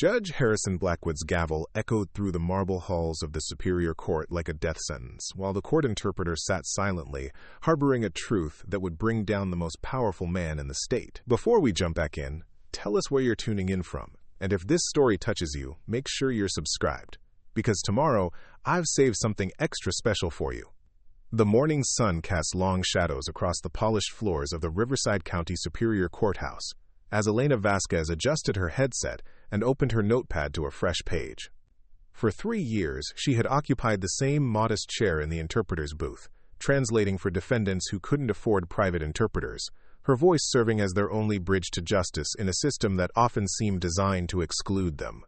Judge Harrison Blackwood's gavel echoed through the marble halls of the Superior Court like a death sentence, while the court interpreter sat silently, harboring a truth that would bring down the most powerful man in the state. Before we jump back in, tell us where you're tuning in from, and if this story touches you, make sure you're subscribed, because tomorrow I've saved something extra special for you. The morning sun cast long shadows across the polished floors of the Riverside County Superior Courthouse, as Elena Vasquez adjusted her headset and opened her notepad to a fresh page. For 3 years, she had occupied the same modest chair in the interpreter's booth, translating for defendants who couldn't afford private interpreters, her voice serving as their only bridge to justice in a system that often seemed designed to exclude them.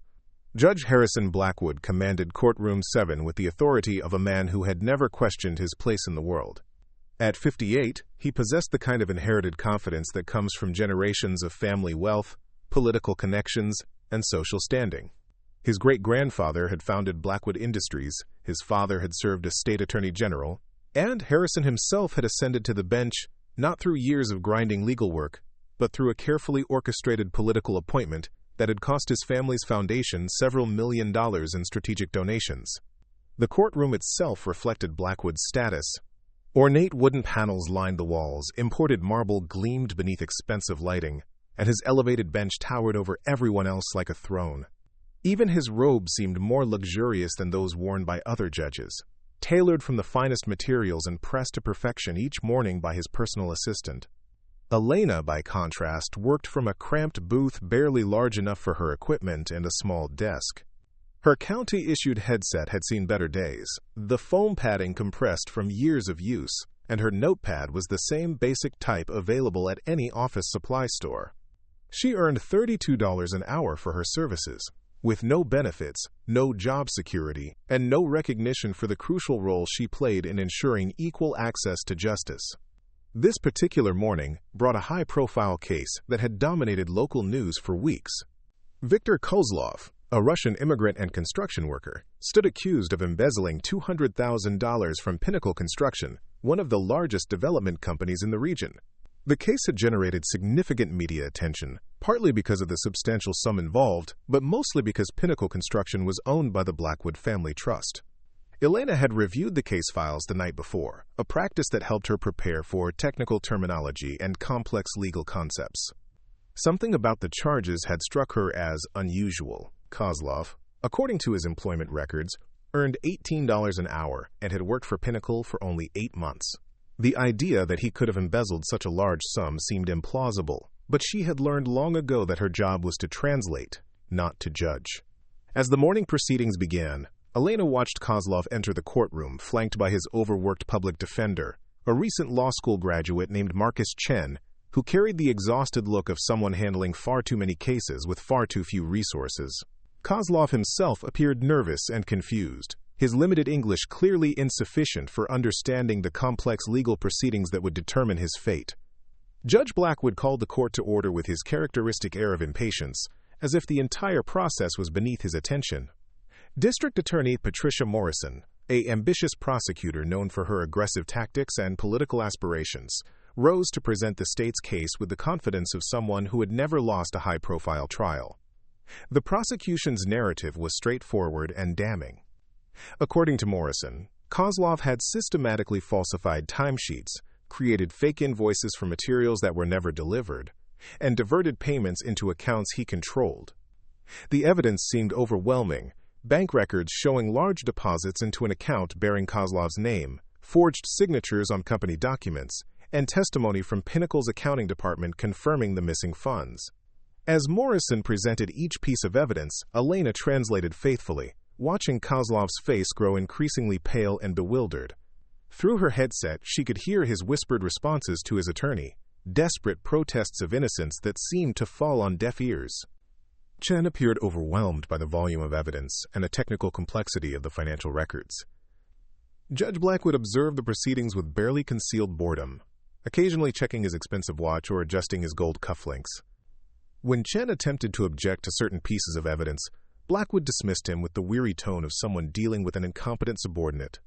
Judge Harrison Blackwood commanded Courtroom 7 with the authority of a man who had never questioned his place in the world. At 58, he possessed the kind of inherited confidence that comes from generations of family wealth, political connections, and social standing. His great-grandfather had founded Blackwood Industries, his father had served as state attorney general, and Harrison himself had ascended to the bench not through years of grinding legal work, but through a carefully orchestrated political appointment that had cost his family's foundation several $1 million in strategic donations. The courtroom itself reflected Blackwood's status. Ornate wooden panels lined the walls, imported marble gleamed beneath expensive lighting, and his elevated bench towered over everyone else like a throne. Even his robe seemed more luxurious than those worn by other judges, tailored from the finest materials and pressed to perfection each morning by his personal assistant. Elena, by contrast, worked from a cramped booth barely large enough for her equipment and a small desk. Her county-issued headset had seen better days, the foam padding compressed from years of use, and her notepad was the same basic type available at any office supply store. She earned $32 an hour for her services, with no benefits, no job security, and no recognition for the crucial role she played in ensuring equal access to justice. This particular morning brought a high-profile case that had dominated local news for weeks. Viktor Kozlov, a Russian immigrant and construction worker, stood accused of embezzling $200,000 from Pinnacle Construction, one of the largest development companies in the region. The case had generated significant media attention, partly because of the substantial sum involved, but mostly because Pinnacle Construction was owned by the Blackwood family trust. Elena had reviewed the case files the night before, a practice that helped her prepare for technical terminology and complex legal concepts. Something about the charges had struck her as unusual. Kozlov, according to his employment records, earned $18 an hour and had worked for Pinnacle for only 8 months. The idea that he could have embezzled such a large sum seemed implausible, but she had learned long ago that her job was to translate, not to judge. As the morning proceedings began, Elena watched Kozlov enter the courtroom, flanked by his overworked public defender, a recent law school graduate named Marcus Chen, who carried the exhausted look of someone handling far too many cases with far too few resources. Kozlov himself appeared nervous and confused, his limited English clearly insufficient for understanding the complex legal proceedings that would determine his fate. Judge Blackwood called the court to order with his characteristic air of impatience, as if the entire process was beneath his attention. District Attorney Patricia Morrison, an ambitious prosecutor known for her aggressive tactics and political aspirations, rose to present the state's case with the confidence of someone who had never lost a high-profile trial. The prosecution's narrative was straightforward and damning. According to Morrison, Kozlov had systematically falsified timesheets, created fake invoices for materials that were never delivered, and diverted payments into accounts he controlled. The evidence seemed overwhelming, bank records showing large deposits into an account bearing Kozlov's name, forged signatures on company documents, and testimony from Pinnacle's accounting department confirming the missing funds. As Morrison presented each piece of evidence, Elena translated faithfully, watching Kozlov's face grow increasingly pale and bewildered. Through her headset, she could hear his whispered responses to his attorney, desperate protests of innocence that seemed to fall on deaf ears. Chen appeared overwhelmed by the volume of evidence and the technical complexity of the financial records. Judge Blackwood observed the proceedings with barely concealed boredom, occasionally checking his expensive watch or adjusting his gold cufflinks. When Chen attempted to object to certain pieces of evidence, Blackwood dismissed him with the weary tone of someone dealing with an incompetent subordinate.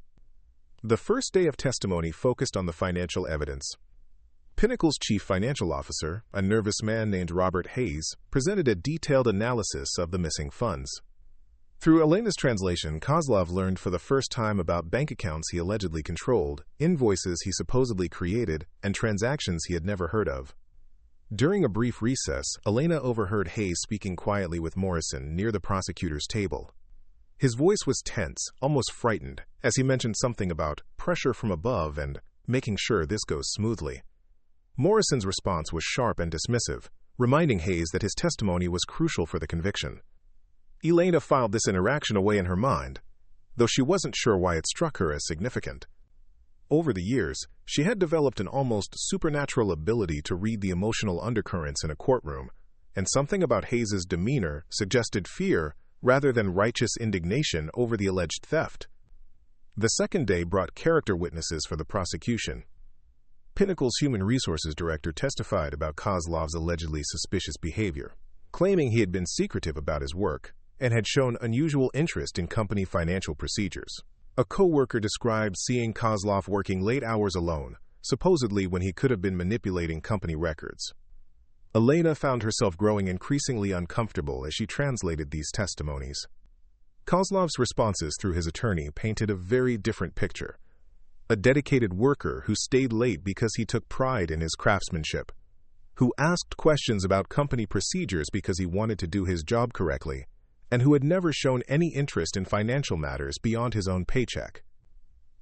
The first day of testimony focused on the financial evidence. Pinnacle's chief financial officer, a nervous man named Robert Hayes, presented a detailed analysis of the missing funds. Through Elena's translation, Kozlov learned for the first time about bank accounts he allegedly controlled, invoices he supposedly created, and transactions he had never heard of. During a brief recess, Elena overheard Hayes speaking quietly with Morrison near the prosecutor's table. His voice was tense, almost frightened, as he mentioned something about pressure from above and making sure this goes smoothly. Morrison's response was sharp and dismissive, reminding Hayes that his testimony was crucial for the conviction. Elena filed this interaction away in her mind, though she wasn't sure why it struck her as significant. Over the years, she had developed an almost supernatural ability to read the emotional undercurrents in a courtroom, and something about Hayes's demeanor suggested fear rather than righteous indignation over the alleged theft. The second day brought character witnesses for the prosecution. Pinnacle's human resources director testified about Kozlov's allegedly suspicious behavior, claiming he had been secretive about his work and had shown unusual interest in company financial procedures. A co-worker described seeing Kozlov working late hours alone, supposedly when he could have been manipulating company records. Elena found herself growing increasingly uncomfortable as she translated these testimonies. Kozlov's responses through his attorney painted a very different picture. A dedicated worker who stayed late because he took pride in his craftsmanship, who asked questions about company procedures because he wanted to do his job correctly, and who had never shown any interest in financial matters beyond his own paycheck.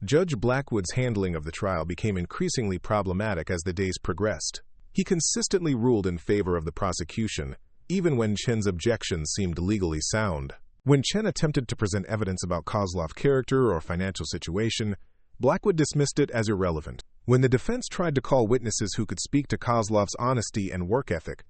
Judge Blackwood's handling of the trial became increasingly problematic as the days progressed. He consistently ruled in favor of the prosecution, even when Chen's objections seemed legally sound. When Chen attempted to present evidence about Kozlov's character or financial situation, Blackwood dismissed it as irrelevant. When the defense tried to call witnesses who could speak to Kozlov's honesty and work ethic,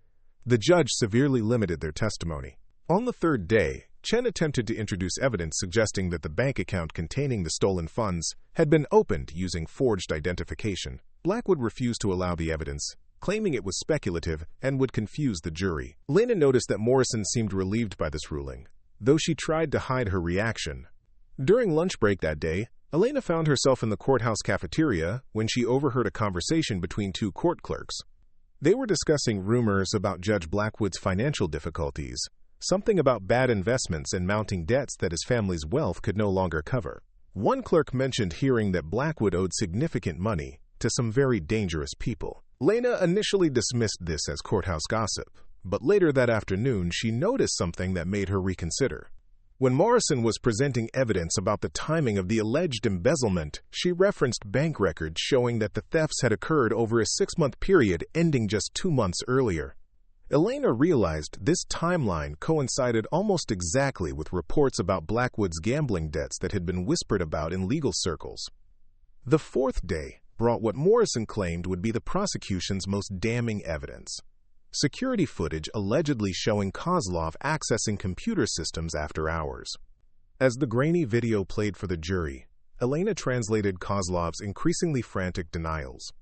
the judge severely limited their testimony. On the third day, Chen attempted to introduce evidence suggesting that the bank account containing the stolen funds had been opened using forged identification. Blackwood refused to allow the evidence, claiming it was speculative and would confuse the jury. Elena noticed that Morrison seemed relieved by this ruling, though she tried to hide her reaction. During lunch break that day, Elena found herself in the courthouse cafeteria when she overheard a conversation between two court clerks. They were discussing rumors about Judge Blackwood's financial difficulties, something about bad investments and mounting debts that his family's wealth could no longer cover. One clerk mentioned hearing that Blackwood owed significant money to some very dangerous people. Elena initially dismissed this as courthouse gossip, but later that afternoon she noticed something that made her reconsider. When Morrison was presenting evidence about the timing of the alleged embezzlement, she referenced bank records showing that the thefts had occurred over a 6-month period ending just 2 months earlier. Elena realized this timeline coincided almost exactly with reports about Blackwood's gambling debts that had been whispered about in legal circles. The fourth day brought what Morrison claimed would be the prosecution's most damning evidence: security footage allegedly showing Kozlov accessing computer systems after hours. As the grainy video played for the jury, Elena translated Kozlov's increasingly frantic denials.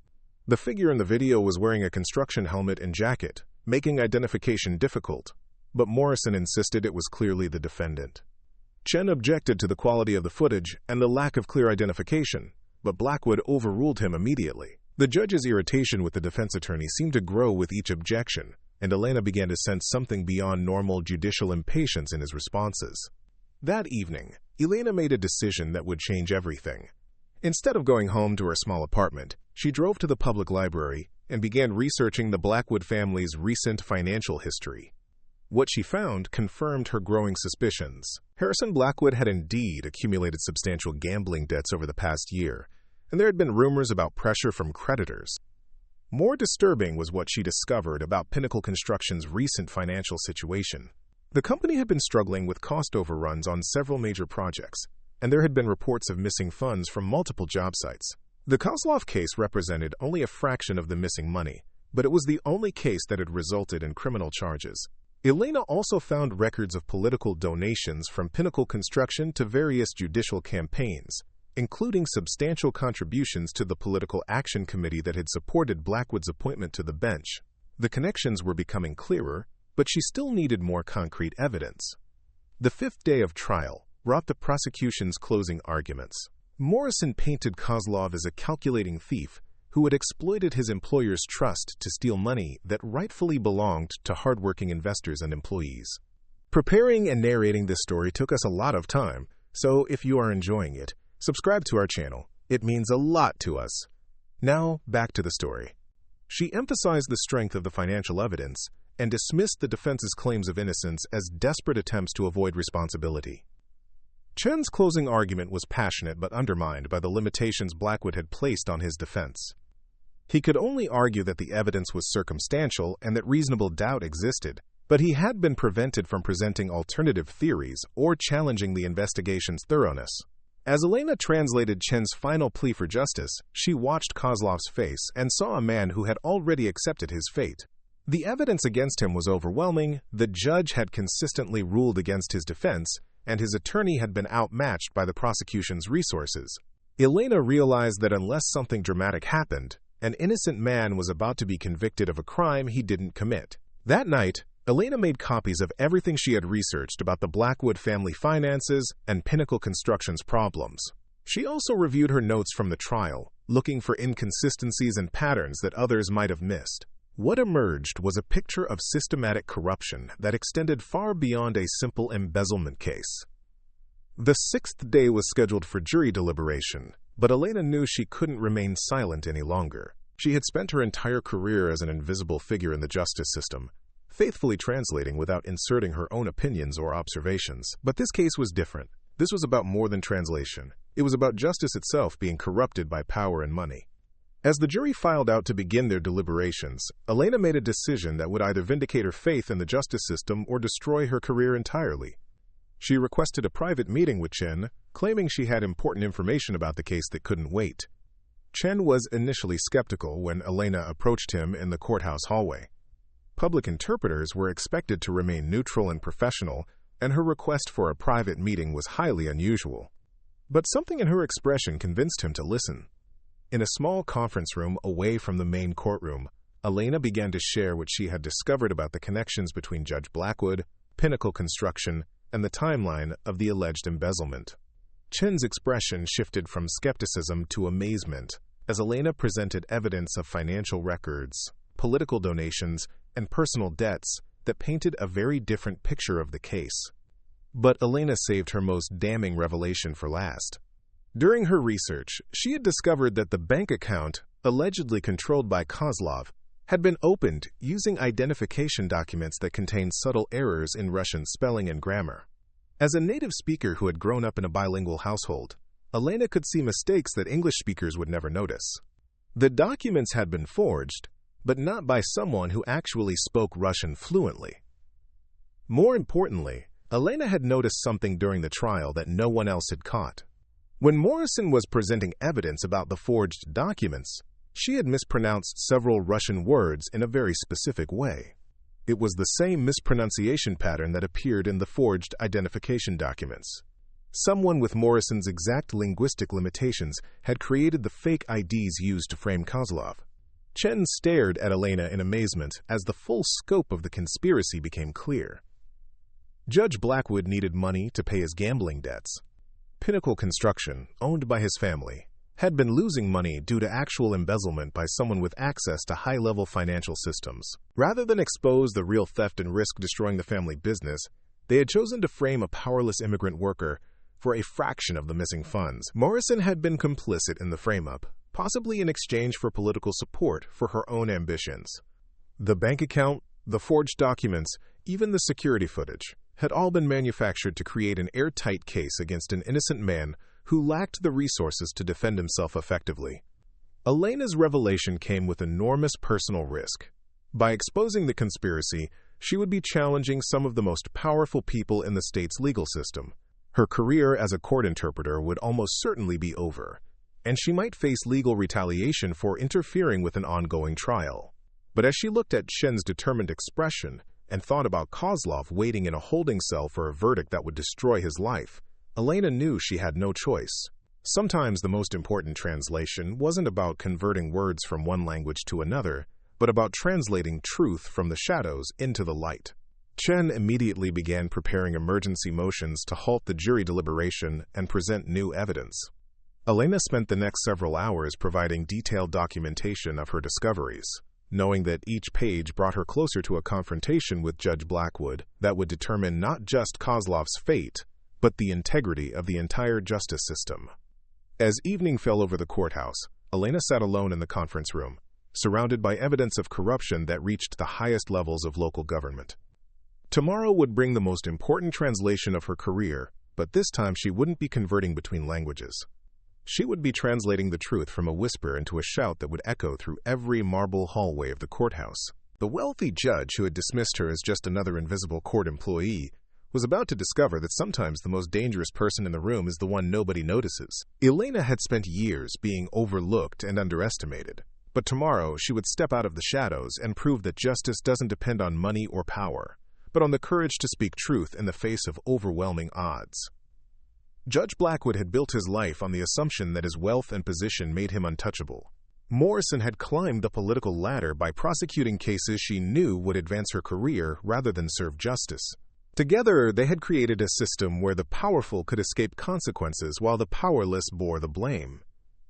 The figure in the video was wearing a construction helmet and jacket, making identification difficult, but Morrison insisted it was clearly the defendant. Chen objected to the quality of the footage and the lack of clear identification, but Blackwood overruled him immediately. The judge's irritation with the defense attorney seemed to grow with each objection, and Elena began to sense something beyond normal judicial impatience in his responses. That evening, Elena made a decision that would change everything. Instead of going home to her small apartment, she drove to the public library and began researching the Blackwood family's recent financial history. What she found confirmed her growing suspicions. Harrison Blackwood had indeed accumulated substantial gambling debts over the past year, and there had been rumors about pressure from creditors. More disturbing was what she discovered about Pinnacle Construction's recent financial situation. The company had been struggling with cost overruns on several major projects, and there had been reports of missing funds from multiple job sites. The Kozlov case represented only a fraction of the missing money, but it was the only case that had resulted in criminal charges. Elena also found records of political donations from Pinnacle Construction to various judicial campaigns, including substantial contributions to the Political Action Committee that had supported Blackwood's appointment to the bench. The connections were becoming clearer, but she still needed more concrete evidence. The fifth day of trial brought the prosecution's closing arguments. Morrison painted Kozlov as a calculating thief who had exploited his employer's trust to steal money that rightfully belonged to hardworking investors and employees. Preparing and narrating this story took us a lot of time, so if you are enjoying it, subscribe to our channel. It means a lot to us. Now, back to the story. She emphasized the strength of the financial evidence and dismissed the defense's claims of innocence as desperate attempts to avoid responsibility. Chen's closing argument was passionate but undermined by the limitations Blackwood had placed on his defense. He could only argue that the evidence was circumstantial and that reasonable doubt existed, but he had been prevented from presenting alternative theories or challenging the investigation's thoroughness. As Elena translated Chen's final plea for justice, she watched Kozlov's face and saw a man who had already accepted his fate. The evidence against him was overwhelming, the judge had consistently ruled against his defense, and his attorney had been outmatched by the prosecution's resources. Elena realized that unless something dramatic happened, an innocent man was about to be convicted of a crime he didn't commit. That night, Elena made copies of everything she had researched about the Blackwood family finances and Pinnacle Construction's problems. She also reviewed her notes from the trial, looking for inconsistencies and patterns that others might have missed. What emerged was a picture of systematic corruption that extended far beyond a simple embezzlement case. The sixth day was scheduled for jury deliberation, but Elena knew she couldn't remain silent any longer. She had spent her entire career as an invisible figure in the justice system, faithfully translating without inserting her own opinions or observations. But this case was different. This was about more than translation. It was about justice itself being corrupted by power and money. As the jury filed out to begin their deliberations, Elena made a decision that would either vindicate her faith in the justice system or destroy her career entirely. She requested a private meeting with Chen, claiming she had important information about the case that couldn't wait. Chen was initially skeptical when Elena approached him in the courthouse hallway. Public interpreters were expected to remain neutral and professional, and her request for a private meeting was highly unusual. But something in her expression convinced him to listen. In a small conference room away from the main courtroom, Elena began to share what she had discovered about the connections between Judge Blackwood, Pinnacle Construction, and the timeline of the alleged embezzlement. Chen's expression shifted from skepticism to amazement as Elena presented evidence of financial records, political donations, and personal debts that painted a very different picture of the case. But Elena saved her most damning revelation for last. During her research, she had discovered that the bank account, allegedly controlled by Kozlov, had been opened using identification documents that contained subtle errors in Russian spelling and grammar. As a native speaker who had grown up in a bilingual household, Elena could see mistakes that English speakers would never notice. The documents had been forged, but not by someone who actually spoke Russian fluently. More importantly, Elena had noticed something during the trial that no one else had caught. When Morrison was presenting evidence about the forged documents, she had mispronounced several Russian words in a very specific way. It was the same mispronunciation pattern that appeared in the forged identification documents. Someone with Morrison's exact linguistic limitations had created the fake IDs used to frame Kozlov. Chen stared at Elena in amazement as the full scope of the conspiracy became clear. Judge Blackwood needed money to pay his gambling debts. Pinnacle Construction, owned by his family, had been losing money due to actual embezzlement by someone with access to high-level financial systems. Rather than expose the real theft and risk destroying the family business, they had chosen to frame a powerless immigrant worker for a fraction of the missing funds. Morrison had been complicit in the frame-up, possibly in exchange for political support for her own ambitions. The bank account, the forged documents, even the security footage had all been manufactured to create an airtight case against an innocent man who lacked the resources to defend himself effectively. Elena's revelation came with enormous personal risk. By exposing the conspiracy, she would be challenging some of the most powerful people in the state's legal system. Her career as a court interpreter would almost certainly be over, and she might face legal retaliation for interfering with an ongoing trial. But as she looked at Chen's determined expression and thought about Kozlov waiting in a holding cell for a verdict that would destroy his life, Elena knew she had no choice. Sometimes the most important translation wasn't about converting words from one language to another, but about translating truth from the shadows into the light. Chen immediately began preparing emergency motions to halt the jury deliberation and present new evidence. Elena spent the next several hours providing detailed documentation of her discoveries, knowing that each page brought her closer to a confrontation with Judge Blackwood that would determine not just Kozlov's fate, but the integrity of the entire justice system. As evening fell over the courthouse, Elena sat alone in the conference room, surrounded by evidence of corruption that reached the highest levels of local government. Tomorrow would bring the most important translation of her career, but this time she wouldn't be converting between languages. She would be translating the truth from a whisper into a shout that would echo through every marble hallway of the courthouse. The wealthy judge who had dismissed her as just another invisible court employee was about to discover that sometimes the most dangerous person in the room is the one nobody notices. Elena had spent years being overlooked and underestimated, but tomorrow she would step out of the shadows and prove that justice doesn't depend on money or power, but on the courage to speak truth in the face of overwhelming odds. Judge Blackwood had built his life on the assumption that his wealth and position made him untouchable. Morrison had climbed the political ladder by prosecuting cases she knew would advance her career rather than serve justice. Together, they had created a system where the powerful could escape consequences while the powerless bore the blame.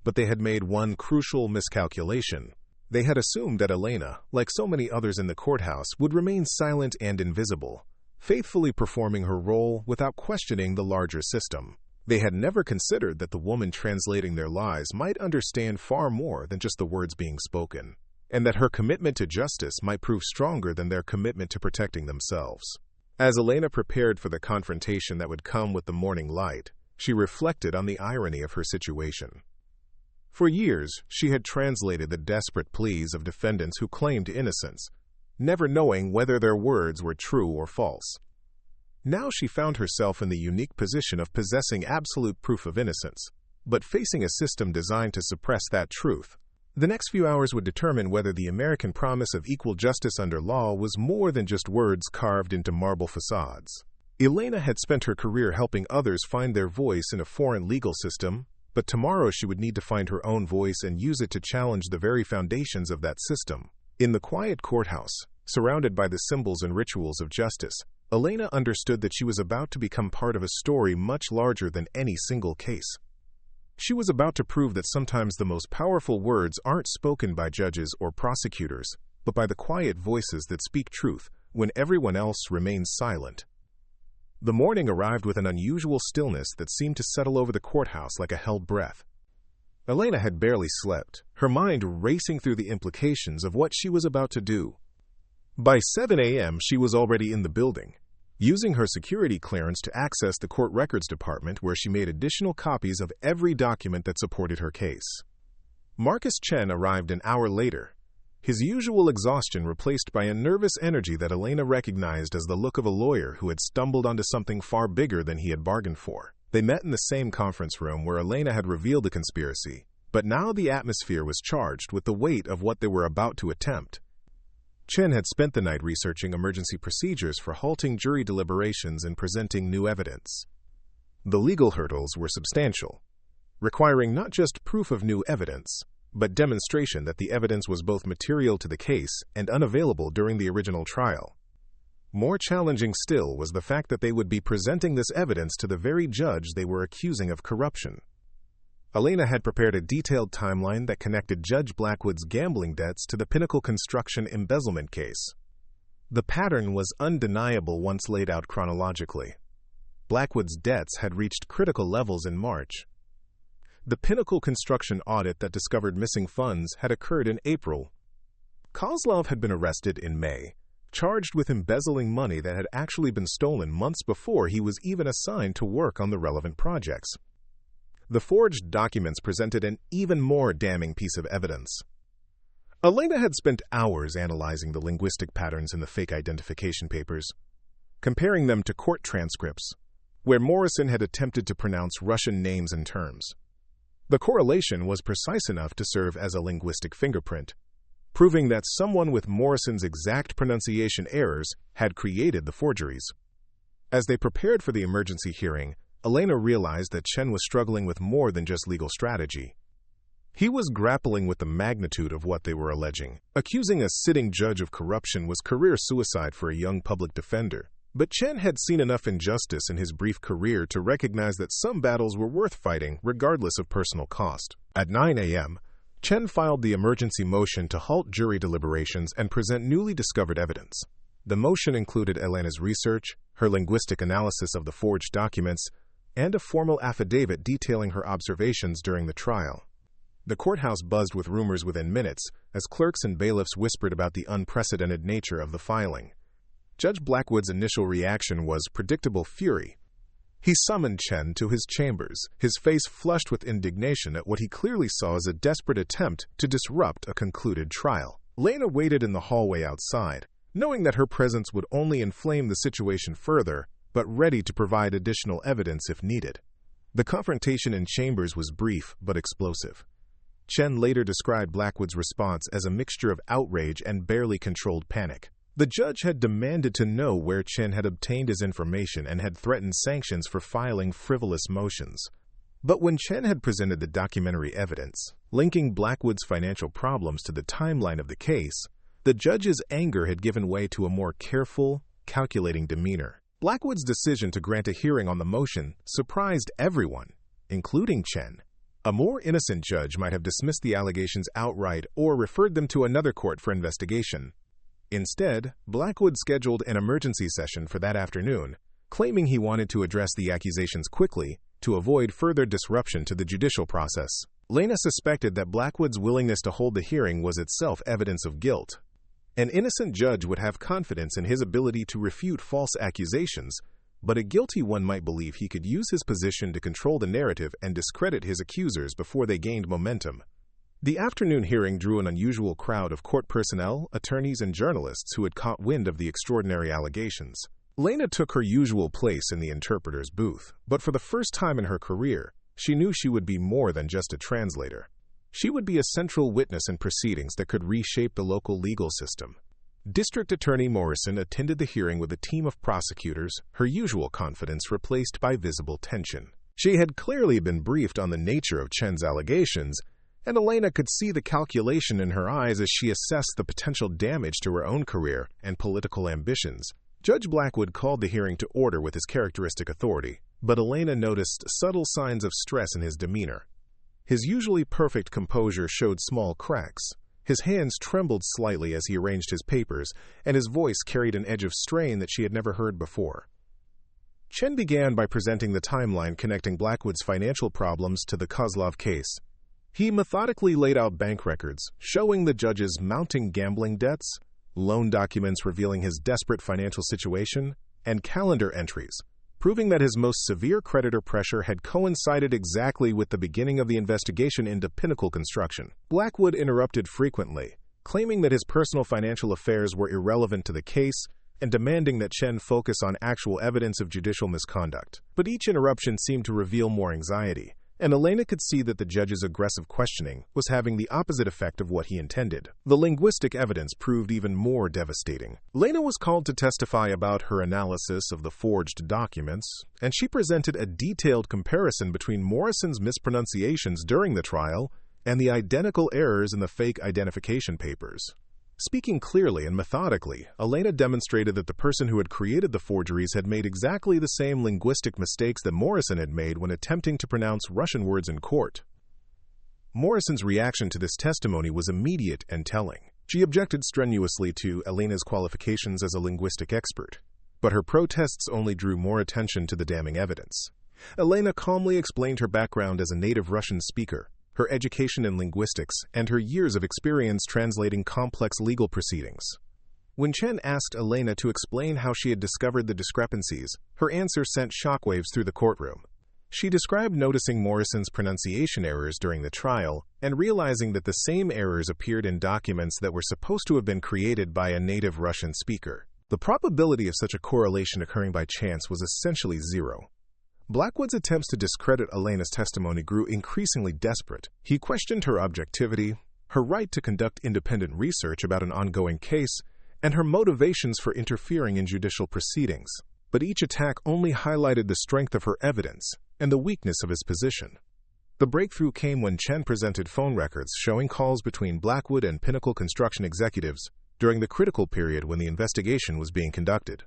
But they had made one crucial miscalculation. They had assumed that Elena, like so many others in the courthouse, would remain silent and invisible, faithfully performing her role without questioning the larger system. They had never considered that the woman translating their lies might understand far more than just the words being spoken, and that her commitment to justice might prove stronger than their commitment to protecting themselves. As Elena prepared for the confrontation that would come with the morning light, she reflected on the irony of her situation. For years, she had translated the desperate pleas of defendants who claimed innocence, never knowing whether their words were true or false. Now she found herself in the unique position of possessing absolute proof of innocence, but facing a system designed to suppress that truth. The next few hours would determine whether the American promise of equal justice under law was more than just words carved into marble facades. Elena had spent her career helping others find their voice in a foreign legal system, but tomorrow she would need to find her own voice and use it to challenge the very foundations of that system. In the quiet courthouse, surrounded by the symbols and rituals of justice, Elena understood that she was about to become part of a story much larger than any single case. She was about to prove that sometimes the most powerful words aren't spoken by judges or prosecutors, but by the quiet voices that speak truth when everyone else remains silent. The morning arrived with an unusual stillness that seemed to settle over the courthouse like a held breath. Elena had barely slept, her mind racing through the implications of what she was about to do. By 7 a.m., she was already in the building, using her security clearance to access the court records department where she made additional copies of every document that supported her case. Marcus Chen arrived an hour later, his usual exhaustion replaced by a nervous energy that Elena recognized as the look of a lawyer who had stumbled onto something far bigger than he had bargained for. They met in the same conference room where Elena had revealed the conspiracy, but now the atmosphere was charged with the weight of what they were about to attempt. Chen had spent the night researching emergency procedures for halting jury deliberations and presenting new evidence. The legal hurdles were substantial, requiring not just proof of new evidence, but demonstration that the evidence was both material to the case and unavailable during the original trial. More challenging still was the fact that they would be presenting this evidence to the very judge they were accusing of corruption. Elena had prepared a detailed timeline that connected Judge Blackwood's gambling debts to the Pinnacle Construction embezzlement case. The pattern was undeniable once laid out chronologically. Blackwood's debts had reached critical levels in March. The Pinnacle Construction audit that discovered missing funds had occurred in April. Kozlov had been arrested in May, charged with embezzling money that had actually been stolen months before he was even assigned to work on the relevant projects. The forged documents presented an even more damning piece of evidence. Elena had spent hours analyzing the linguistic patterns in the fake identification papers, comparing them to court transcripts, where Morrison had attempted to pronounce Russian names and terms. The correlation was precise enough to serve as a linguistic fingerprint, proving that someone with Morrison's exact pronunciation errors had created the forgeries. As they prepared for the emergency hearing, Elena realized that Chen was struggling with more than just legal strategy. He was grappling with the magnitude of what they were alleging. Accusing a sitting judge of corruption was career suicide for a young public defender, But Chen had seen enough injustice in his brief career to recognize that some battles were worth fighting regardless of personal cost. At 9 a.m., Chen filed the emergency motion to halt jury deliberations and present newly discovered evidence. The motion included Elena's research, her linguistic analysis of the forged documents, and a formal affidavit detailing her observations during the trial. The courthouse buzzed with rumors within minutes as clerks and bailiffs whispered about the unprecedented nature of the filing. Judge Blackwood's initial reaction was predictable fury. He summoned Chen to his chambers, his face flushed with indignation at what he clearly saw as a desperate attempt to disrupt a concluded trial. Elena waited in the hallway outside, knowing that her presence would only inflame the situation further, but ready to provide additional evidence if needed. The confrontation in chambers was brief but explosive. Chen later described Blackwood's response as a mixture of outrage and barely controlled panic. The judge had demanded to know where Chen had obtained his information and had threatened sanctions for filing frivolous motions. But when Chen had presented the documentary evidence, linking Blackwood's financial problems to the timeline of the case, the judge's anger had given way to a more careful, calculating demeanor. Blackwood's decision to grant a hearing on the motion surprised everyone, including Chen. A more innocent judge might have dismissed the allegations outright or referred them to another court for investigation. Instead, Blackwood scheduled an emergency session for that afternoon, claiming he wanted to address the accusations quickly to avoid further disruption to the judicial process. Elena suspected that Blackwood's willingness to hold the hearing was itself evidence of guilt. An innocent judge would have confidence in his ability to refute false accusations, but a guilty one might believe he could use his position to control the narrative and discredit his accusers before they gained momentum. The afternoon hearing drew an unusual crowd of court personnel, attorneys, and journalists who had caught wind of the extraordinary allegations. Elena took her usual place in the interpreter's booth, but for the first time in her career, she knew she would be more than just a translator. She would be a central witness in proceedings that could reshape the local legal system. District Attorney Morrison attended the hearing with a team of prosecutors, her usual confidence replaced by visible tension. She had clearly been briefed on the nature of Chen's allegations, and Elena could see the calculation in her eyes as she assessed the potential damage to her own career and political ambitions. Judge Blackwood called the hearing to order with his characteristic authority, but Elena noticed subtle signs of stress in his demeanor. His usually perfect composure showed small cracks. His hands trembled slightly as he arranged his papers, and his voice carried an edge of strain that she had never heard before. Chen began by presenting the timeline connecting Blackwood's financial problems to the Kozlov case. He methodically laid out bank records, showing the judge's mounting gambling debts, loan documents revealing his desperate financial situation, and calendar entries, proving that his most severe creditor pressure had coincided exactly with the beginning of the investigation into Pinnacle Construction. Blackwood interrupted frequently, claiming that his personal financial affairs were irrelevant to the case and demanding that Chen focus on actual evidence of judicial misconduct. But each interruption seemed to reveal more anxiety, and Elena could see that the judge's aggressive questioning was having the opposite effect of what he intended. The linguistic evidence proved even more devastating. Elena was called to testify about her analysis of the forged documents, and she presented a detailed comparison between Morrison's mispronunciations during the trial and the identical errors in the fake identification papers. Speaking clearly and methodically, Elena demonstrated that the person who had created the forgeries had made exactly the same linguistic mistakes that Morrison had made when attempting to pronounce Russian words in court. Morrison's reaction to this testimony was immediate and telling. She objected strenuously to Elena's qualifications as a linguistic expert, but her protests only drew more attention to the damning evidence. Elena calmly explained her background as a native Russian speaker, her education in linguistics, and her years of experience translating complex legal proceedings. When Chen asked Elena to explain how she had discovered the discrepancies, her answer sent shockwaves through the courtroom. She described noticing Morrison's pronunciation errors during the trial and realizing that the same errors appeared in documents that were supposed to have been created by a native Russian speaker. The probability of such a correlation occurring by chance was essentially zero. Blackwood's attempts to discredit Elena's testimony grew increasingly desperate. He questioned her objectivity, her right to conduct independent research about an ongoing case, and her motivations for interfering in judicial proceedings. But each attack only highlighted the strength of her evidence and the weakness of his position. The breakthrough came when Chen presented phone records showing calls between Blackwood and Pinnacle Construction executives during the critical period when the investigation was being conducted.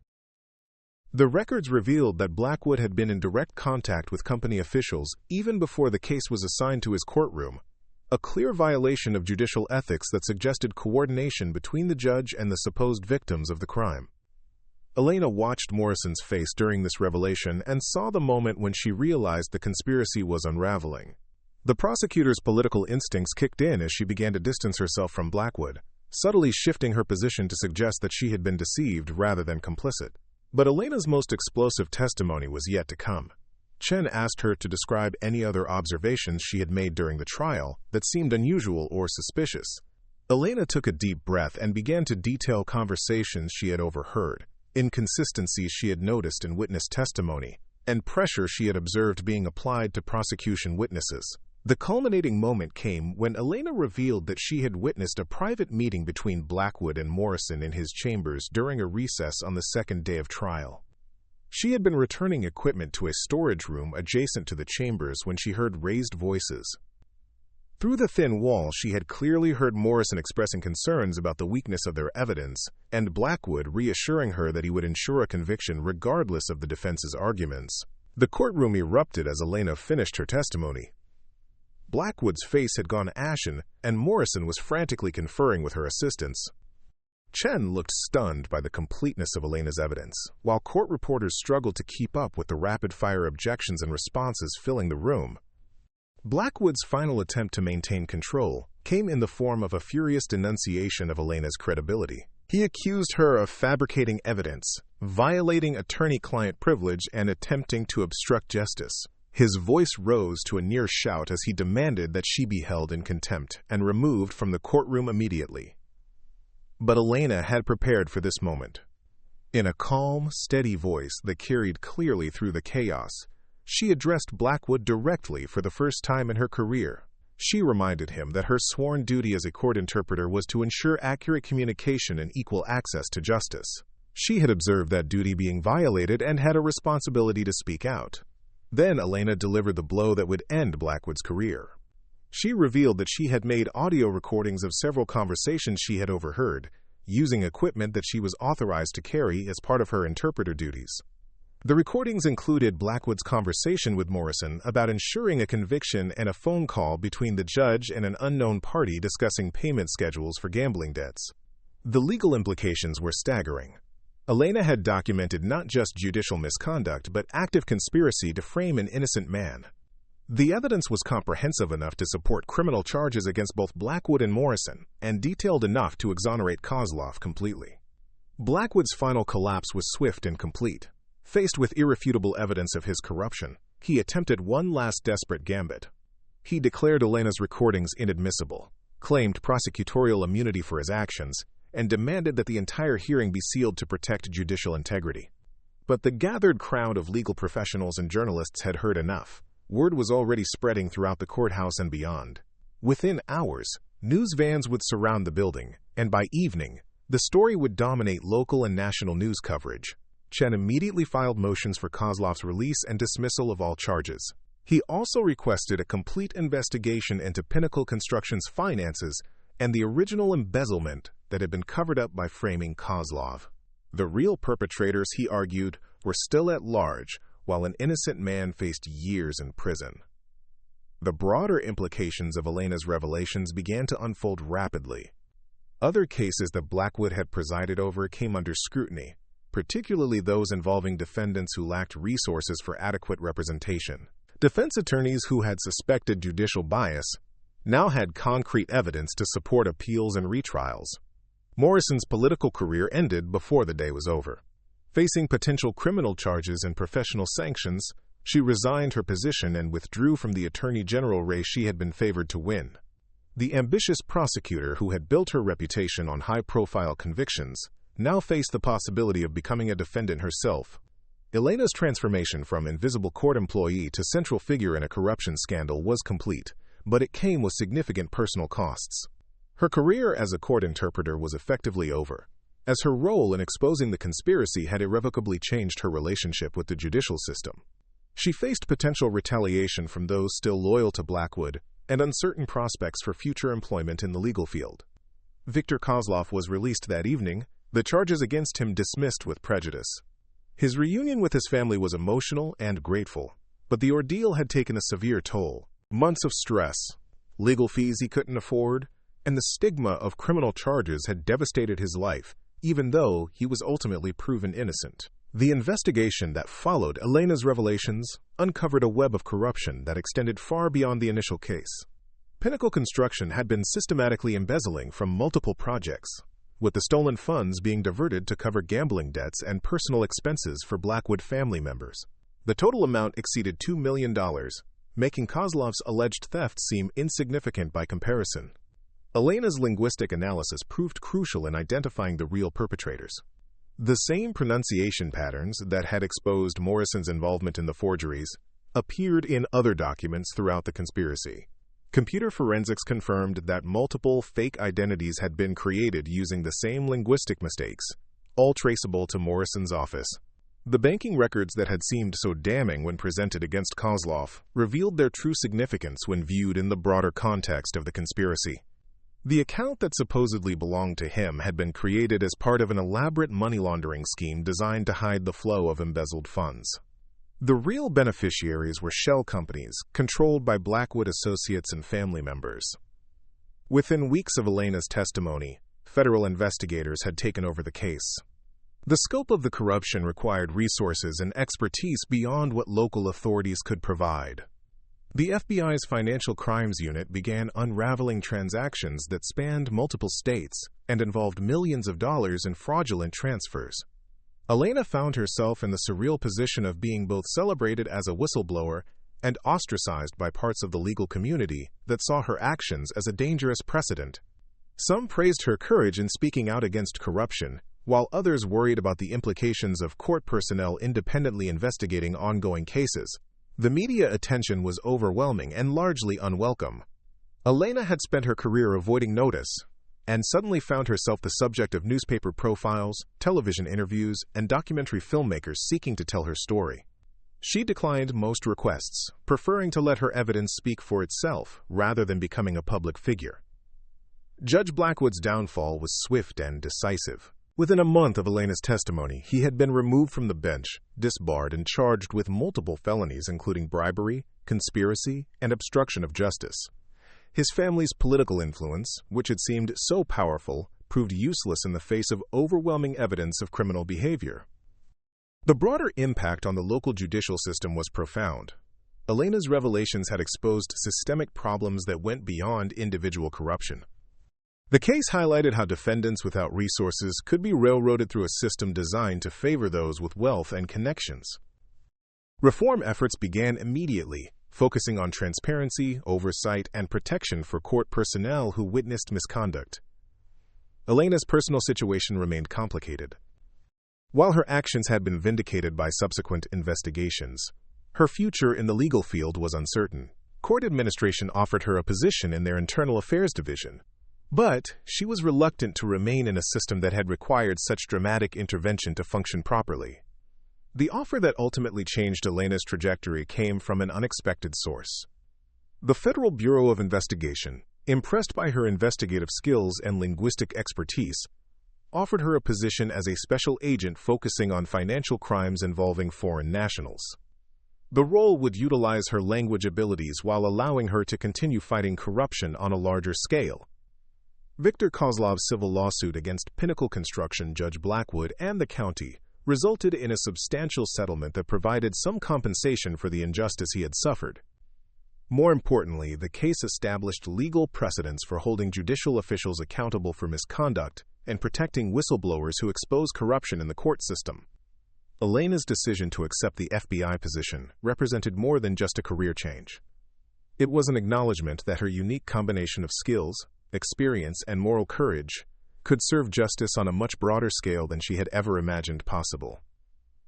The records revealed that Blackwood had been in direct contact with company officials even before the case was assigned to his courtroom, a clear violation of judicial ethics that suggested coordination between the judge and the supposed victims of the crime. Elena watched Morrison's face during this revelation and saw the moment when she realized the conspiracy was unraveling. The prosecutor's political instincts kicked in as she began to distance herself from Blackwood, subtly shifting her position to suggest that she had been deceived rather than complicit. But Elena's most explosive testimony was yet to come. Chen asked her to describe any other observations she had made during the trial that seemed unusual or suspicious. Elena took a deep breath and began to detail conversations she had overheard, inconsistencies she had noticed in witness testimony, and pressure she had observed being applied to prosecution witnesses. The culminating moment came when Elena revealed that she had witnessed a private meeting between Blackwood and Morrison in his chambers during a recess on the second day of trial. She had been returning equipment to a storage room adjacent to the chambers when she heard raised voices. Through the thin wall, she had clearly heard Morrison expressing concerns about the weakness of their evidence, and Blackwood reassuring her that he would ensure a conviction regardless of the defense's arguments. The courtroom erupted as Elena finished her testimony. Blackwood's face had gone ashen, and Morrison was frantically conferring with her assistants. Chen looked stunned by the completeness of Elena's evidence, while court reporters struggled to keep up with the rapid-fire objections and responses filling the room. Blackwood's final attempt to maintain control came in the form of a furious denunciation of Elena's credibility. He accused her of fabricating evidence, violating attorney-client privilege, and attempting to obstruct justice. His voice rose to a near shout as he demanded that she be held in contempt and removed from the courtroom immediately. But Elena had prepared for this moment. In a calm, steady voice that carried clearly through the chaos, she addressed Blackwood directly for the first time in her career. She reminded him that her sworn duty as a court interpreter was to ensure accurate communication and equal access to justice. She had observed that duty being violated and had a responsibility to speak out. Then Elena delivered the blow that would end Blackwood's career. She revealed that she had made audio recordings of several conversations she had overheard, using equipment that she was authorized to carry as part of her interpreter duties. The recordings included Blackwood's conversation with Morrison about ensuring a conviction and a phone call between the judge and an unknown party discussing payment schedules for gambling debts. The legal implications were staggering. Elena had documented not just judicial misconduct but active conspiracy to frame an innocent man. The evidence was comprehensive enough to support criminal charges against both Blackwood and Morrison, and detailed enough to exonerate Kozlov completely. Blackwood's final collapse was swift and complete. Faced with irrefutable evidence of his corruption, he attempted one last desperate gambit. He declared Elena's recordings inadmissible, claimed prosecutorial immunity for his actions, and demanded that the entire hearing be sealed to protect judicial integrity. But the gathered crowd of legal professionals and journalists had heard enough. Word was already spreading throughout the courthouse and beyond. Within hours, news vans would surround the building, and by evening, the story would dominate local and national news coverage. Chen immediately filed motions for Kozlov's release and dismissal of all charges. He also requested a complete investigation into Pinnacle Construction's finances and the original embezzlement that had been covered up by framing Kozlov. The real perpetrators, he argued, were still at large, while an innocent man faced years in prison. The broader implications of Elena's revelations began to unfold rapidly. Other cases that Blackwood had presided over came under scrutiny, particularly those involving defendants who lacked resources for adequate representation. Defense attorneys who had suspected judicial bias now had concrete evidence to support appeals and retrials. Morrison's political career ended before the day was over. Facing potential criminal charges and professional sanctions, she resigned her position and withdrew from the attorney general race she had been favored to win. The ambitious prosecutor who had built her reputation on high-profile convictions now faced the possibility of becoming a defendant herself. Elena's transformation from invisible court employee to central figure in a corruption scandal was complete, but it came with significant personal costs. Her career as a court interpreter was effectively over, as her role in exposing the conspiracy had irrevocably changed her relationship with the judicial system. She faced potential retaliation from those still loyal to Blackwood and uncertain prospects for future employment in the legal field. Viktor Kozlov was released that evening, the charges against him dismissed with prejudice. His reunion with his family was emotional and grateful, but the ordeal had taken a severe toll. Months of stress, legal fees he couldn't afford, and the stigma of criminal charges had devastated his life, even though he was ultimately proven innocent. The investigation that followed Elena's revelations uncovered a web of corruption that extended far beyond the initial case. Pinnacle Construction had been systematically embezzling from multiple projects, with the stolen funds being diverted to cover gambling debts and personal expenses for Blackwood family members. The total amount exceeded $2 million, making Kozlov's alleged theft seem insignificant by comparison. Elena's linguistic analysis proved crucial in identifying the real perpetrators. The same pronunciation patterns that had exposed Morrison's involvement in the forgeries appeared in other documents throughout the conspiracy. Computer forensics confirmed that multiple fake identities had been created using the same linguistic mistakes, all traceable to Morrison's office. The banking records that had seemed so damning when presented against Kozlov revealed their true significance when viewed in the broader context of the conspiracy. The account that supposedly belonged to him had been created as part of an elaborate money laundering scheme designed to hide the flow of embezzled funds. The real beneficiaries were shell companies controlled by Blackwood associates and family members. Within weeks of Elena's testimony, federal investigators had taken over the case. The scope of the corruption required resources and expertise beyond what local authorities could provide. The FBI's Financial Crimes Unit began unraveling transactions that spanned multiple states and involved millions of dollars in fraudulent transfers. Elena found herself in the surreal position of being both celebrated as a whistleblower and ostracized by parts of the legal community that saw her actions as a dangerous precedent. Some praised her courage in speaking out against corruption, while others worried about the implications of court personnel independently investigating ongoing cases. The media attention was overwhelming and largely unwelcome. Elena had spent her career avoiding notice, and suddenly found herself the subject of newspaper profiles, television interviews, and documentary filmmakers seeking to tell her story. She declined most requests, preferring to let her evidence speak for itself rather than becoming a public figure. Judge Blackwood's downfall was swift and decisive. Within a month of Elena's testimony, he had been removed from the bench, disbarred, and charged with multiple felonies including bribery, conspiracy, and obstruction of justice. His family's political influence, which had seemed so powerful, proved useless in the face of overwhelming evidence of criminal behavior. The broader impact on the local judicial system was profound. Elena's revelations had exposed systemic problems that went beyond individual corruption. The case highlighted how defendants without resources could be railroaded through a system designed to favor those with wealth and connections. Reform efforts began immediately, focusing on transparency, oversight, and protection for court personnel who witnessed misconduct. Elena's personal situation remained complicated. While her actions had been vindicated by subsequent investigations, her future in the legal field was uncertain. Court administration offered her a position in their internal affairs division, but she was reluctant to remain in a system that had required such dramatic intervention to function properly. The offer that ultimately changed Elena's trajectory came from an unexpected source. The Federal Bureau of Investigation, impressed by her investigative skills and linguistic expertise, offered her a position as a special agent focusing on financial crimes involving foreign nationals. The role would utilize her language abilities while allowing her to continue fighting corruption on a larger scale. Viktor Kozlov's civil lawsuit against Pinnacle Construction, Judge Blackwood, and the county resulted in a substantial settlement that provided some compensation for the injustice he had suffered. More importantly, the case established legal precedents for holding judicial officials accountable for misconduct and protecting whistleblowers who expose corruption in the court system. Elena's decision to accept the FBI position represented more than just a career change. It was an acknowledgement that her unique combination of skills, experience, and moral courage could serve justice on a much broader scale than she had ever imagined possible.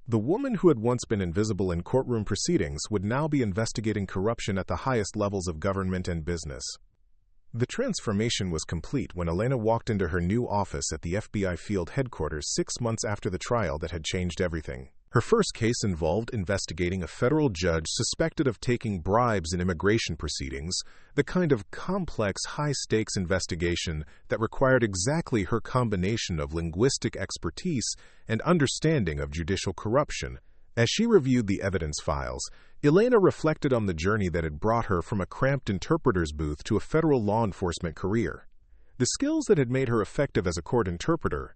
The woman who had once been invisible in courtroom proceedings would now be investigating corruption at the highest levels of government and business. The transformation was complete when Elena walked into her new office at the FBI field headquarters 6 months after the trial that had changed everything. Her first case involved investigating a federal judge suspected of taking bribes in immigration proceedings, the kind of complex, high-stakes investigation that required exactly her combination of linguistic expertise and understanding of judicial corruption. As she reviewed the evidence files, Elena reflected on the journey that had brought her from a cramped interpreter's booth to a federal law enforcement career. The skills that had made her effective as a court interpreter,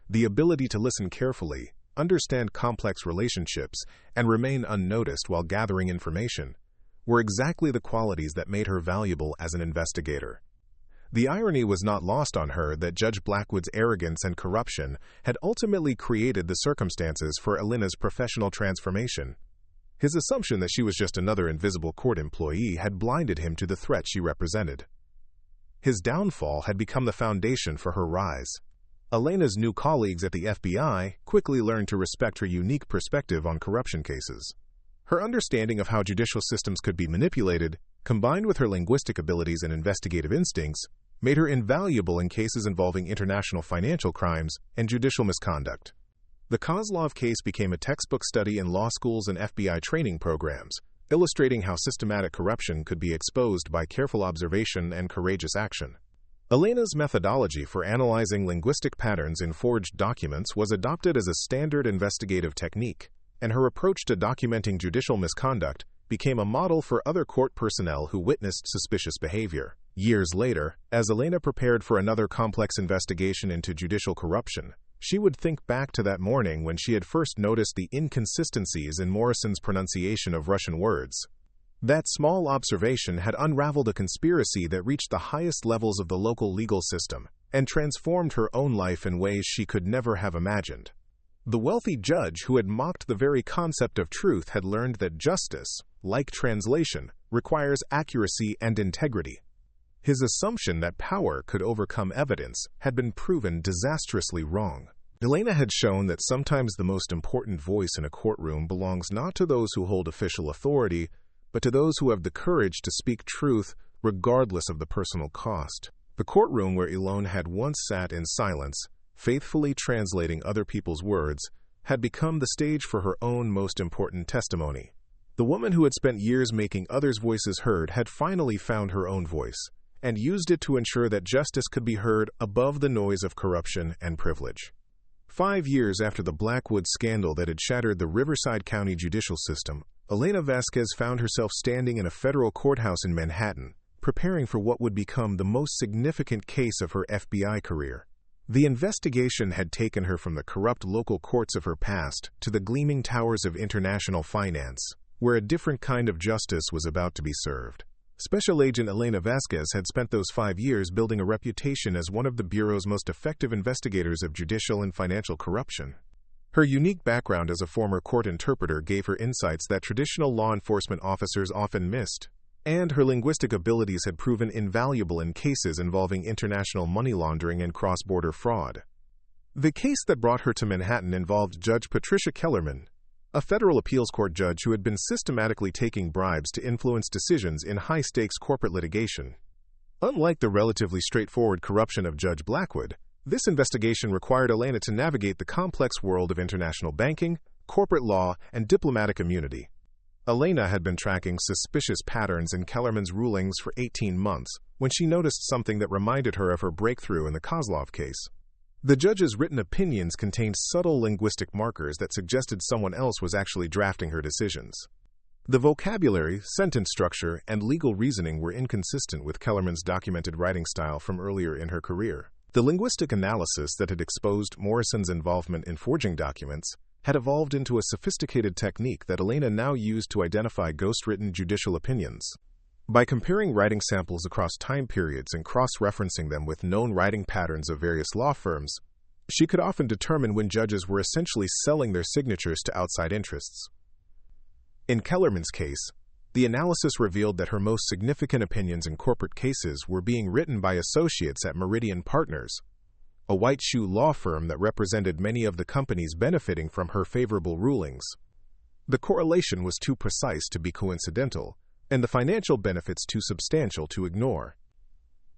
the ability to listen carefully, understand complex relationships, and remain unnoticed while gathering information, were exactly the qualities that made her valuable as an investigator. The irony was not lost on her that Judge Blackwood's arrogance and corruption had ultimately created the circumstances for Elena's professional transformation. His assumption that she was just another invisible court employee had blinded him to the threat she represented. His downfall had become the foundation for her rise. Elena's new colleagues at the FBI quickly learned to respect her unique perspective on corruption cases. Her understanding of how judicial systems could be manipulated, combined with her linguistic abilities and investigative instincts, made her invaluable in cases involving international financial crimes and judicial misconduct. The Kozlov case became a textbook study in law schools and FBI training programs, illustrating how systematic corruption could be exposed by careful observation and courageous action. Elena's methodology for analyzing linguistic patterns in forged documents was adopted as a standard investigative technique, and her approach to documenting judicial misconduct became a model for other court personnel who witnessed suspicious behavior. Years later, as Elena prepared for another complex investigation into judicial corruption, she would think back to that morning when she had first noticed the inconsistencies in Morrison's pronunciation of Russian words. That small observation had unraveled a conspiracy that reached the highest levels of the local legal system and transformed her own life in ways she could never have imagined. The wealthy judge who had mocked the very concept of truth had learned that justice, like translation, requires accuracy and integrity. His assumption that power could overcome evidence had been proven disastrously wrong. Elena had shown that sometimes the most important voice in a courtroom belongs not to those who hold official authority, but to those who have the courage to speak truth regardless of the personal cost. The courtroom where Elena had once sat in silence, faithfully translating other people's words, had become the stage for her own most important testimony. The woman who had spent years making others' voices heard had finally found her own voice, and used it to ensure that justice could be heard above the noise of corruption and privilege. 5 years after the Blackwood scandal that had shattered the Riverside County judicial system, Elena Vasquez found herself standing in a federal courthouse in Manhattan, preparing for what would become the most significant case of her FBI career. The investigation had taken her from the corrupt local courts of her past to the gleaming towers of international finance, where a different kind of justice was about to be served. Special Agent Elena Vasquez had spent those 5 years building a reputation as one of the Bureau's most effective investigators of judicial and financial corruption. Her unique background as a former court interpreter gave her insights that traditional law enforcement officers often missed, and her linguistic abilities had proven invaluable in cases involving international money laundering and cross-border fraud. The case that brought her to Manhattan involved Judge Patricia Kellerman, a federal appeals court judge who had been systematically taking bribes to influence decisions in high-stakes corporate litigation. Unlike the relatively straightforward corruption of Judge Blackwood, this investigation required Elena to navigate the complex world of international banking, corporate law, and diplomatic immunity. Elena had been tracking suspicious patterns in Kellerman's rulings for 18 months when she noticed something that reminded her of her breakthrough in the Kozlov case. The judge's written opinions contained subtle linguistic markers that suggested someone else was actually drafting her decisions. The vocabulary, sentence structure, and legal reasoning were inconsistent with Kellerman's documented writing style from earlier in her career. The linguistic analysis that had exposed Morrison's involvement in forging documents had evolved into a sophisticated technique that Elena now used to identify ghost-written judicial opinions. By comparing writing samples across time periods and cross-referencing them with known writing patterns of various law firms, she could often determine when judges were essentially selling their signatures to outside interests. In Kellerman's case, the analysis revealed that her most significant opinions in corporate cases were being written by associates at Meridian Partners, a white-shoe law firm that represented many of the companies benefiting from her favorable rulings. The correlation was too precise to be coincidental, and the financial benefits too substantial to ignore.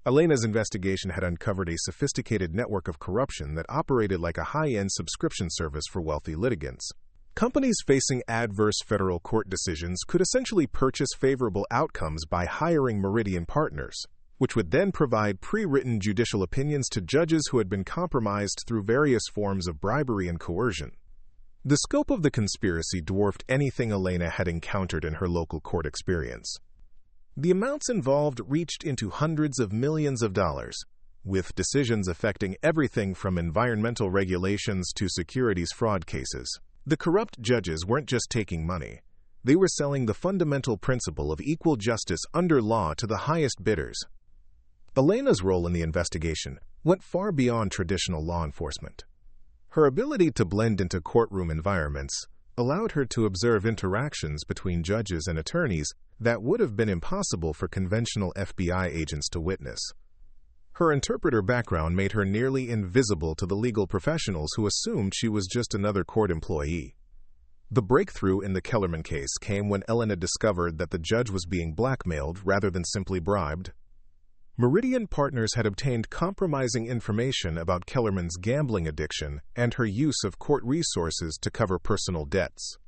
Elena's investigation had uncovered a sophisticated network of corruption that operated like a high-end subscription service for wealthy litigants. Companies facing adverse federal court decisions could essentially purchase favorable outcomes by hiring Meridian partners, which would then provide pre-written judicial opinions to judges who had been compromised through various forms of bribery and coercion. The scope of the conspiracy dwarfed anything Elena had encountered in her local court experience. The amounts involved reached into hundreds of millions of dollars, with decisions affecting everything from environmental regulations to securities fraud cases. The corrupt judges weren't just taking money. They were selling the fundamental principle of equal justice under law to the highest bidders. Elena's role in the investigation went far beyond traditional law enforcement. Her ability to blend into courtroom environments allowed her to observe interactions between judges and attorneys that would have been impossible for conventional FBI agents to witness. Her interpreter background made her nearly invisible to the legal professionals who assumed she was just another court employee. The breakthrough in the Kellerman case came when Elena discovered that the judge was being blackmailed rather than simply bribed. Meridian partners had obtained compromising information about Kellerman's gambling addiction and her use of court resources to cover personal debts.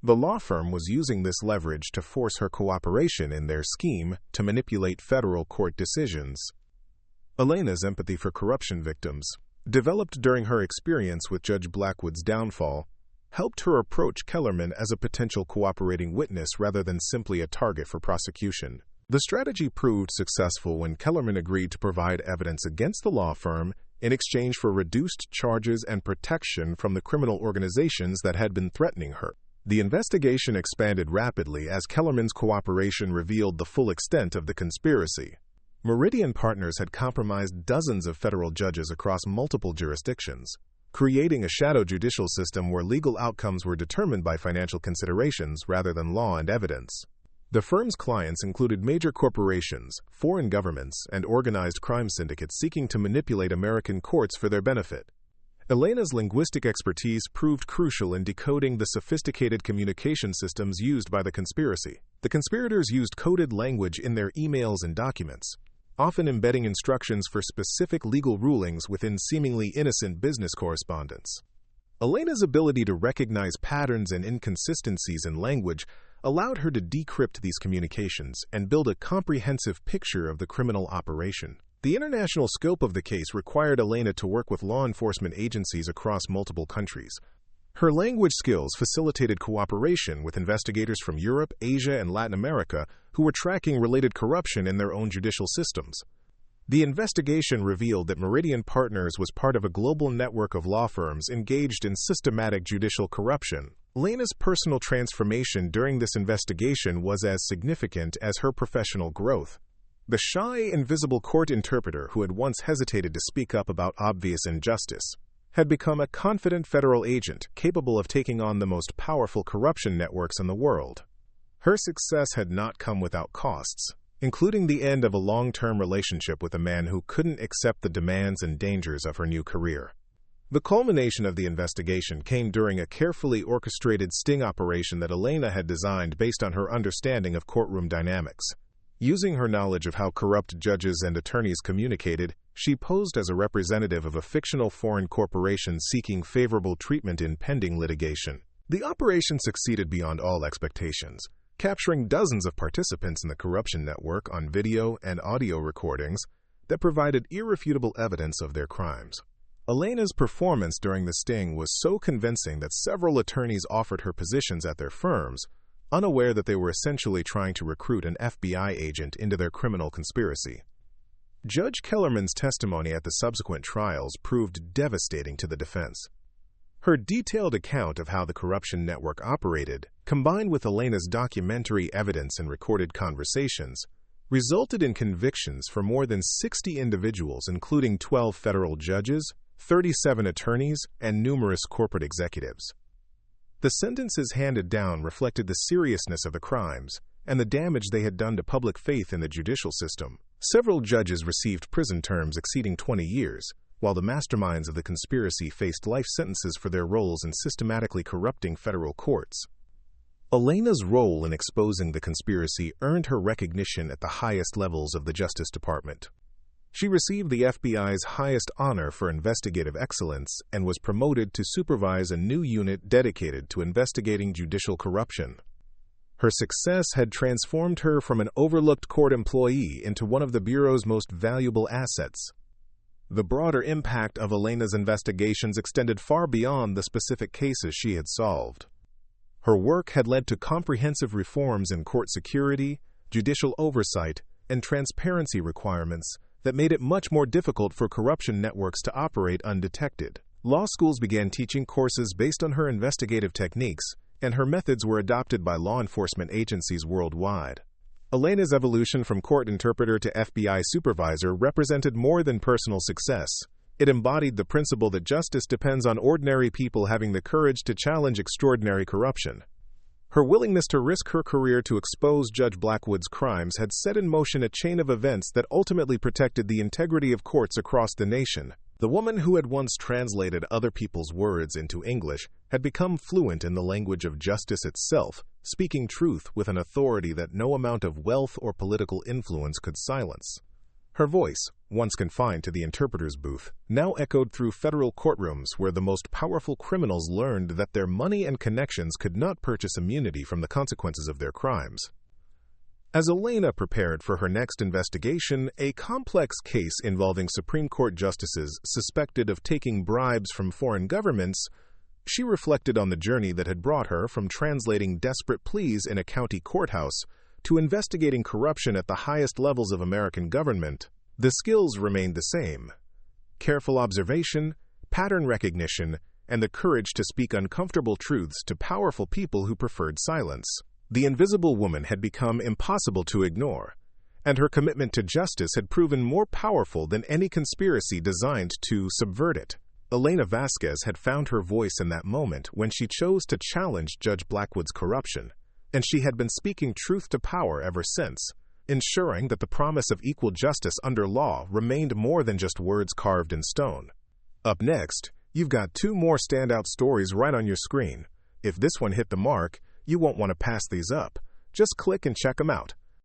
The law firm was using this leverage to force her cooperation in their scheme to manipulate federal court decisions. Elena's empathy for corruption victims, developed during her experience with Judge Blackwood's downfall, helped her approach Kellerman as a potential cooperating witness rather than simply a target for prosecution. The strategy proved successful when Kellerman agreed to provide evidence against the law firm in exchange for reduced charges and protection from the criminal organizations that had been threatening her. The investigation expanded rapidly as Kellerman's cooperation revealed the full extent of the conspiracy. Meridian partners had compromised dozens of federal judges across multiple jurisdictions, creating a shadow judicial system where legal outcomes were determined by financial considerations rather than law and evidence. The firm's clients included major corporations, foreign governments, and organized crime syndicates seeking to manipulate American courts for their benefit. Elena's linguistic expertise proved crucial in decoding the sophisticated communication systems used by the conspiracy. The conspirators used coded language in their emails and documents, often embedding instructions for specific legal rulings within seemingly innocent business correspondence. Elena's ability to recognize patterns and inconsistencies in language allowed her to decrypt these communications and build a comprehensive picture of the criminal operation. The international scope of the case required Elena to work with law enforcement agencies across multiple countries. Her language skills facilitated cooperation with investigators from Europe, Asia, and Latin America who were tracking related corruption in their own judicial systems. The investigation revealed that Meridian Partners was part of a global network of law firms engaged in systematic judicial corruption. Elena's personal transformation during this investigation was as significant as her professional growth. The shy, invisible court interpreter who had once hesitated to speak up about obvious injustice had become a confident federal agent capable of taking on the most powerful corruption networks in the world. Her success had not come without costs, including the end of a long-term relationship with a man who couldn't accept the demands and dangers of her new career. The culmination of the investigation came during a carefully orchestrated sting operation that Elena had designed based on her understanding of courtroom dynamics. Using her knowledge of how corrupt judges and attorneys communicated, she posed as a representative of a fictional foreign corporation seeking favorable treatment in pending litigation. The operation succeeded beyond all expectations, capturing dozens of participants in the corruption network on video and audio recordings that provided irrefutable evidence of their crimes. Elena's performance during the sting was so convincing that several attorneys offered her positions at their firms, unaware that they were essentially trying to recruit an FBI agent into their criminal conspiracy. Judge Kellerman's testimony at the subsequent trials proved devastating to the defense. Her detailed account of how the corruption network operated, combined with Elena's documentary evidence and recorded conversations, resulted in convictions for more than 60 individuals, including 12 federal judges, 37 attorneys, and numerous corporate executives. The sentences handed down reflected the seriousness of the crimes and the damage they had done to public faith in the judicial system. Several judges received prison terms exceeding 20 years, while the masterminds of the conspiracy faced life sentences for their roles in systematically corrupting federal courts. Elena's role in exposing the conspiracy earned her recognition at the highest levels of the Justice Department. She received the FBI's highest honor for investigative excellence and was promoted to supervise a new unit dedicated to investigating judicial corruption. Her success had transformed her from an overlooked court employee into one of the Bureau's most valuable assets. The broader impact of Elena's investigations extended far beyond the specific cases she had solved. Her work had led to comprehensive reforms in court security, judicial oversight, and transparency requirements that made it much more difficult for corruption networks to operate undetected. Law schools began teaching courses based on her investigative techniques, and her methods were adopted by law enforcement agencies worldwide. Elena's evolution from court interpreter to FBI supervisor represented more than personal success. It embodied the principle that justice depends on ordinary people having the courage to challenge extraordinary corruption. Her willingness to risk her career to expose Judge Blackwood's crimes had set in motion a chain of events that ultimately protected the integrity of courts across the nation. The woman who had once translated other people's words into English had become fluent in the language of justice itself, speaking truth with an authority that no amount of wealth or political influence could silence. Her voice, once confined to the interpreter's booth, now echoed through federal courtrooms where the most powerful criminals learned that their money and connections could not purchase immunity from the consequences of their crimes. As Elena prepared for her next investigation, a complex case involving Supreme Court justices suspected of taking bribes from foreign governments, she reflected on the journey that had brought her from translating desperate pleas in a county courthouse to investigating corruption at the highest levels of American government. The skills remained the same: careful observation, pattern recognition, and the courage to speak uncomfortable truths to powerful people who preferred silence. The invisible woman had become impossible to ignore, and her commitment to justice had proven more powerful than any conspiracy designed to subvert it. Elena Vasquez had found her voice in that moment when she chose to challenge Judge Blackwood's corruption, and she had been speaking truth to power ever since, ensuring that the promise of equal justice under law remained more than just words carved in stone. Up next, you've got two more standout stories right on your screen. If this one hit the mark, you won't want to pass these up. Just click and check them out.